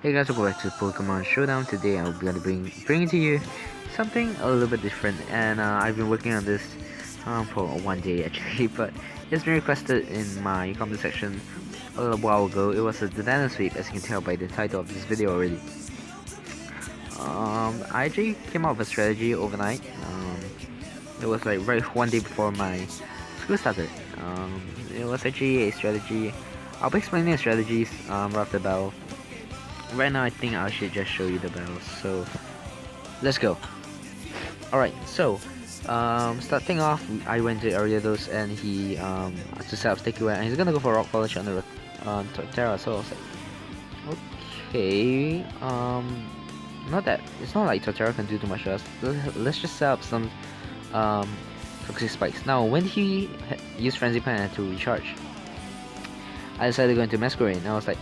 Hey guys, welcome back to Pokemon Showdown. Today I'll be bringing to you something a little bit different, and I've been working on this for 1 day actually, but it's been requested in my comment section a little while ago. It was a Dedenne sweep, as you can tell by the title of this video already. I actually came up with a strategy overnight. It was like right 1 day before my school started. It was actually a strategy. I'll be explaining the strategies right after the battle. Right now I think I should just show you the battles, so let's go. Alright, so starting off, I went to Ariados and he to set up Sticky Web, and he's gonna go for Rock Polish on the Terra, so I was like, okay, not that, it's not like Torterra can do too much to us. Let's just set up some Toxic Spikes. Now when he used Frenzy Plan to recharge, I decided to go into Masquerade, and I was like,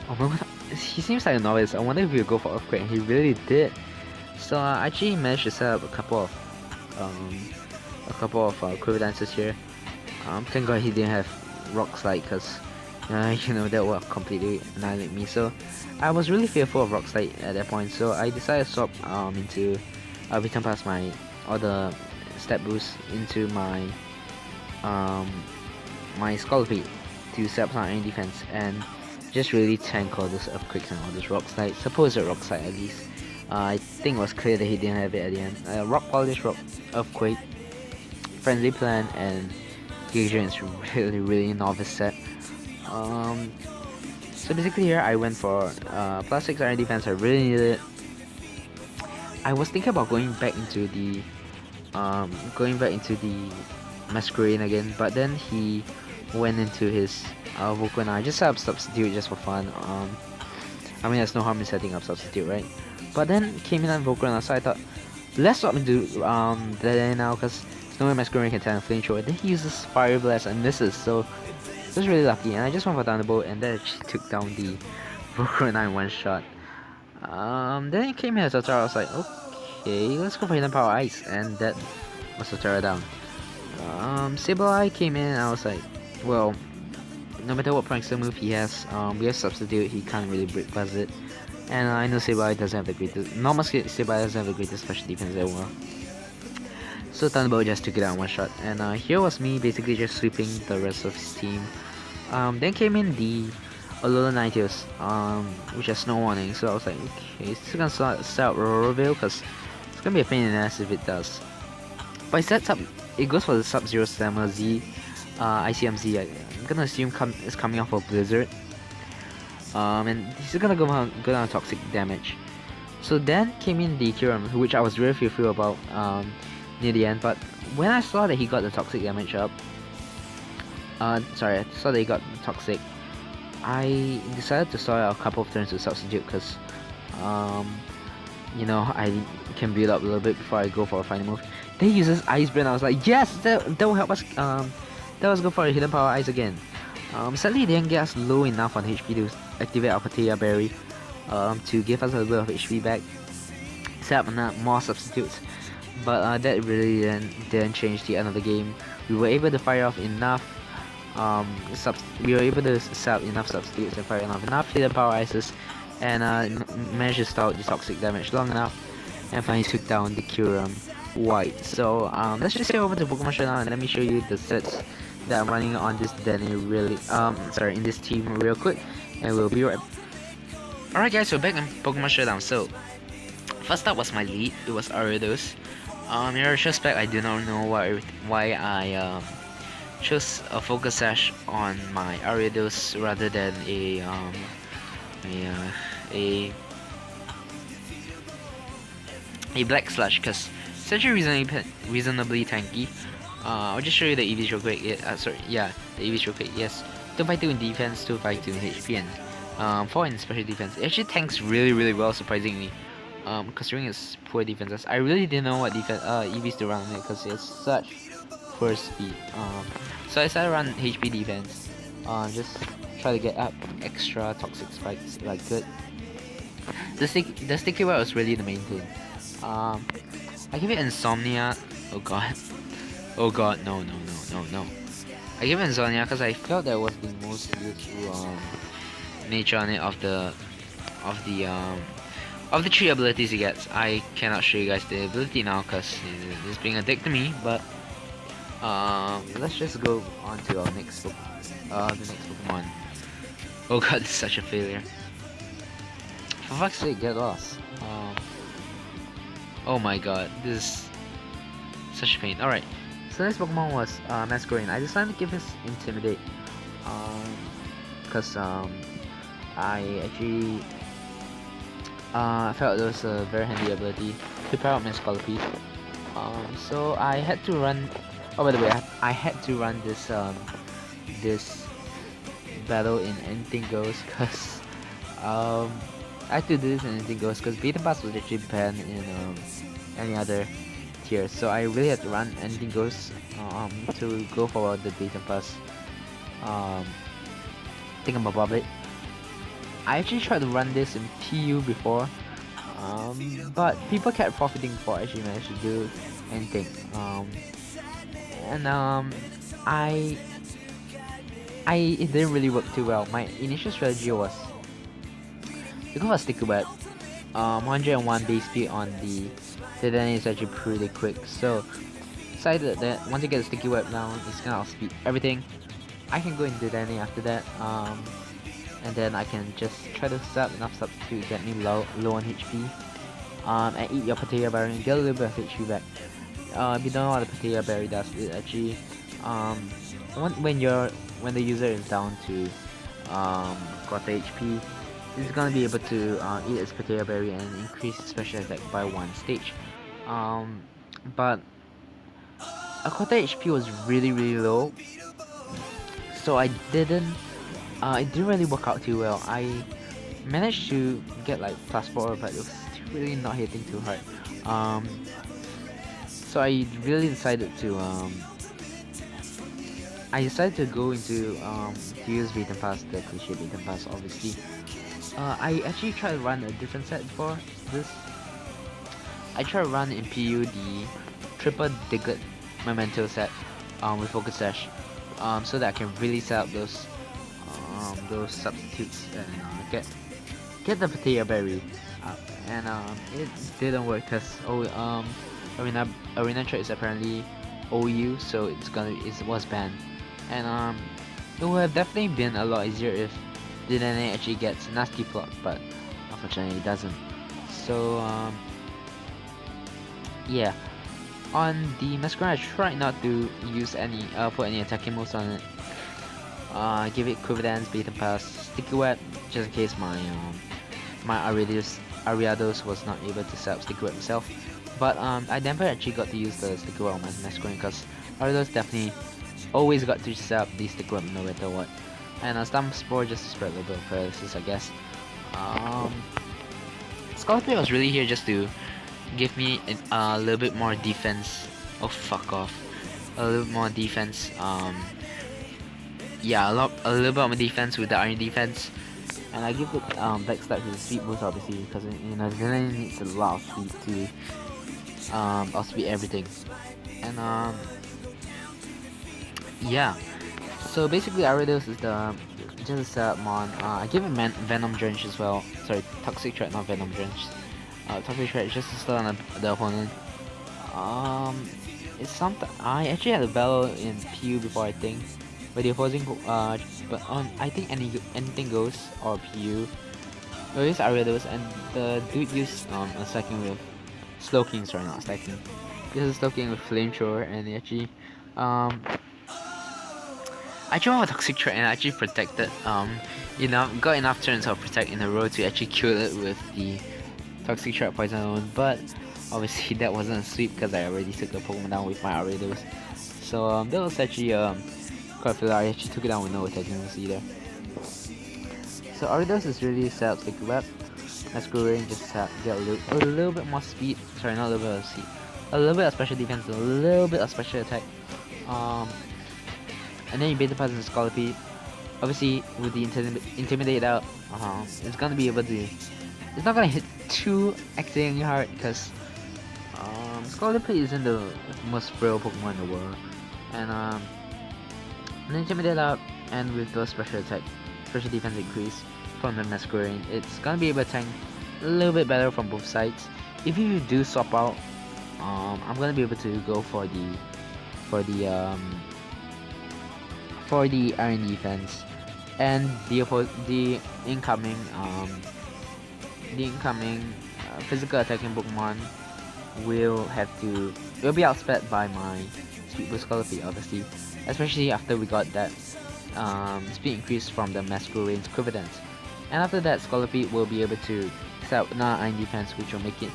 oh my god, he seems like a novice. I wonder if he'll go for Earthquake, and he really did. So I actually managed to set up a couple of Quiver Dances here. Thank god he didn't have Rock Slide, because you know, that would completely annihilate me. So I was really fearful of Rock Slide at that point. So I decided to swap into return past my other step boost into my my Scalpy to set up some iron defense and just really tank all those Earthquakes and all those Rock Slide. Supposed Rock Slide at least. I think it was clear that he didn't have it at the end. Rock Polish, Rock Earthquake, Friendly Plan, and Giga is really novice set. So basically here I went for plus 6 iron defense. I really needed it. I was thinking about going back into the Masquerade again, but then he went into his Vulcan. I just set up Substitute just for fun. I mean, there's no harm in setting up Substitute, right? But then came in on Vulcan, so I thought, let's swap into Dedenne now, because there's no way Masquerade can tell Flamethrower. Then he uses Fire Blast and misses, so it was really lucky. And I just went for Thunderbolt, and that actually took down the Vulcan in one shot. Then it came here as Totara. I was like, okay, let's go for Hidden Power Ice, and that was Totara down. Sableye came in, and I was like, well, no matter what prankster move he has, we have Substitute, he can't really Brick Buzz it. And I know Sableye doesn't have the greatest, normal Sableye doesn't have the greatest special defense ever. So Thunderbolt just took it out in one shot, and here was me basically just sweeping the rest of his team. Then came in the Alola Ninetales, which has no warning, so I was like, okay, it's gonna set up Roroville, because it's gonna be a pain in the ass if it does. But it sets up, it goes for the Sub-Zero Stammer Z, ICMZ. I'm gonna assume it's coming off of Blizzard. And he's gonna go down toxic damage. So then came in the Kyurem, which I was really fearful about near the end. But when I saw that he got the toxic damage up, sorry, I saw that he got the toxic, I decided to start out a couple of turns to substitute, because you know, I can build up a little bit before I go for a final move. Then he uses Ice Brand. I was like, yes, that will help us. That was go for a Hidden Power Ice again. Sadly, he didn't get us low enough on HP to activate our Patea Berry to give us a little bit of HP back. Set up more substitutes, but that really didn't change the end of the game. We were able to fire off enough. We were able to set up enough substitutes and fire enough Hidden Power Ices, and managed to stall the toxic damage long enough, and finally took down the Kyurem White. So let's just go over to Pokemon Showdown and let me show you the sets that I'm running on this in this team real quick, and we'll be right. Alright guys, we're back in Pokemon Showdown. So first up was my lead. It was Ariados. In retrospect, I do not know why I chose a Focus Sash on my Ariados rather than a Black Sludge, because it's actually reasonably tanky. I'll just show you the EVs real quick. The EVs real quick. Yes, 252 in defense, 252 in HP, and 4 in special defense. It actually tanks really well, surprisingly. Considering its poor defenses, I really didn't know what EVs to run on it, because it has such poor speed. So I decided to run HP defense. Just try to get up extra toxic spikes if I could. The sticky web was really the main thing. I give it Insomnia. Oh god, no. I give it Insomnia because I felt that was the most useful nature on it of the of the 3 abilities he gets. I cannot show you guys the ability now because it's being a dick to me, but let's just go on to our next book, the next Pokemon. Oh god, this is such a failure. For fuck's sake, get lost. Oh my god, this is such a pain. Alright, so next Pokemon was Masquerain. I decided to give his Intimidate, because I actually felt it was a very handy ability to pair up my Scolipede. So I had to run. Oh, by the way, I had to run this this battle in Anything Goes, because I had to do this in Anything Goes because Beaten Pass was actually banned in any other tier. So I really had to run Anything Goes to go for the Beaten Pass thingamaboblet. I actually tried to run this in PU before, but people kept forfeiting before I actually managed to do anything. It didn't really work too well. My initial strategy was to go for Sticky Web. 101 base speed on the Dedenne is actually pretty quick, so decided that once I get the Sticky Web down, it's gonna outspeed everything. I can go into Dedenne after that, and then I can just try to set up enough substitute to get me low on HP, and eat your Potato Berry and get a little bit of HP back. If you don't know what the Potato Berry does, it actually when the user is down to quarter HP, it's gonna be able to eat its Potato Berry and increase its special attack by 1 stage. But a quarter HP was really low, so I didn't. It didn't really work out too well. I managed to get like +4, but it was really not hitting too hard. So I really decided to go into to use Beaten Pass, the cliche Beaten Pass, obviously. I actually tried to run a different set for this. I tried to run in PU the triple Diglett Memento set with Focus Sash, so that I can really set up those substitutes and get the Potato Berry up. And it didn't work because Arena Trade is apparently OU, so it was banned. And it would have definitely been a lot easier if Dedenne actually gets Nasty Plot, but unfortunately it doesn't. So yeah, on the Masquerain I tried not to use any put any attacking moves on it. Give it Quiver Dance, Beaten Pass, Sticky Web, just in case my Ariados was not able to set up Sticky Web himself. But I never actually got to use the Sticky Web on my Masquerain because Ariados definitely always got to set up the Sticky Web no matter what. And Stomp Spore just to spread a little bit of paralysis, I guess. Scolipede was really here just to give me a little bit more defense. Oh, fuck off. A little bit more defense. Yeah, a little bit more defense with the iron defense. And I give it backstab to the speed boost, obviously, because Dedenne needs a lot of speed to outspeed everything. And yeah. So basically, Ariados is just a setup mon. I give it Venom Drench as well. Sorry, Toxic Threat, not Venom Drench. Toxic Threat just to stun on the opponent. It's something I actually had a battle in PU before, I think, but the opposing but on I think anything goes or PU. We use Ariados and the dude used a stacking with Slowking, sorry, not stacking. He used a Slowking with Flamethrower, and he actually I tried with Toxic Threat and I actually protected got enough turns of protect in a row to actually kill it with the Toxic Threat poison alone, but obviously that wasn't a sweep because I already took the Pokemon down with my Ariados. So that was actually quite filler. I actually took it down with no attacking moves either. So Ariados is really set up Sticky Web. Masquerain just get a little bit more speed. Sorry, not a little bit of speed. A little bit of special defense, a little bit of special attack. And then you Beta Pass and Scolipede. Obviously, with the Intimidate out, it's gonna be able to. It's not gonna hit too exceedingly hard because Scolipede isn't the most frail Pokemon in the world. And Intimidate out, and with those special attack, special defense increase, from the Masquerade, it's gonna be able to tank a little bit better from both sides. If you do swap out, I'm gonna be able to go for the iron defense, and the incoming physical attacking Pokemon will be outsped by my speed boost Scolipede, obviously, especially after we got that speed increase from the Masquerade's equivalent. And after that, Scolipede will be able to set up another iron defense, which will make it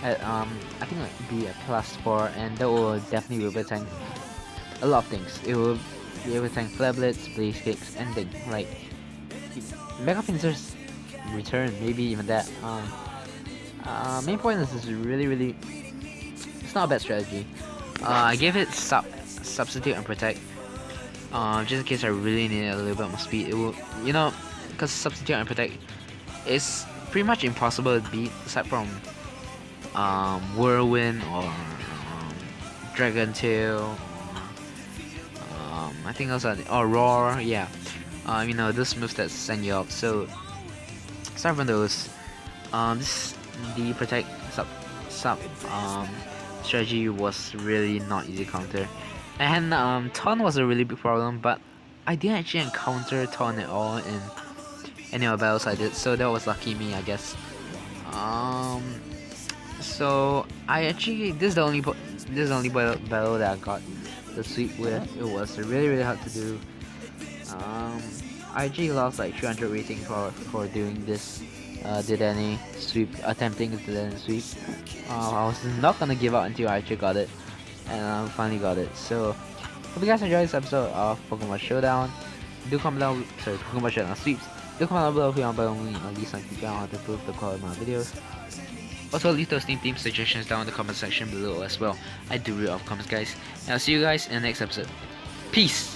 at I think like be a +4, and that will definitely be able to tank a lot of things. It will be able to tank Flare Blitz, Blaze Kicks, anything. Like Mega Pincers return, maybe even that. Main point is this is really it's not a bad strategy. I gave it substitute and protect, just in case I really need a little bit more speed. It will, because substitute and protect is pretty much impossible to beat aside from Whirlwind or Dragon Tail. I think also Roar. Yeah, those moves that send you up. So aside from those, the protect sub strategy was really not easy to counter, and Taunt was a really big problem, but I didn't actually encounter Taunt at all in any of the battles I did, so that was lucky me, I guess. So this is the only battle that I got the sweep with. It was really hard to do. I actually lost like 300 rating for doing this Dedenne sweep, attempting the Dedenne sweep. I was not gonna give up until I actually got it, and I finally got it. So hope you guys enjoyed this episode of Pokemon Showdown. Do comment down, Pokemon Showdown sweeps. Do comment down below if you want to buy me at least some feedback on how to improve the quality of my videos. Also, leave those theme suggestions down in the comment section below as well. I do read off comments, guys. And I'll see you guys in the next episode. Peace!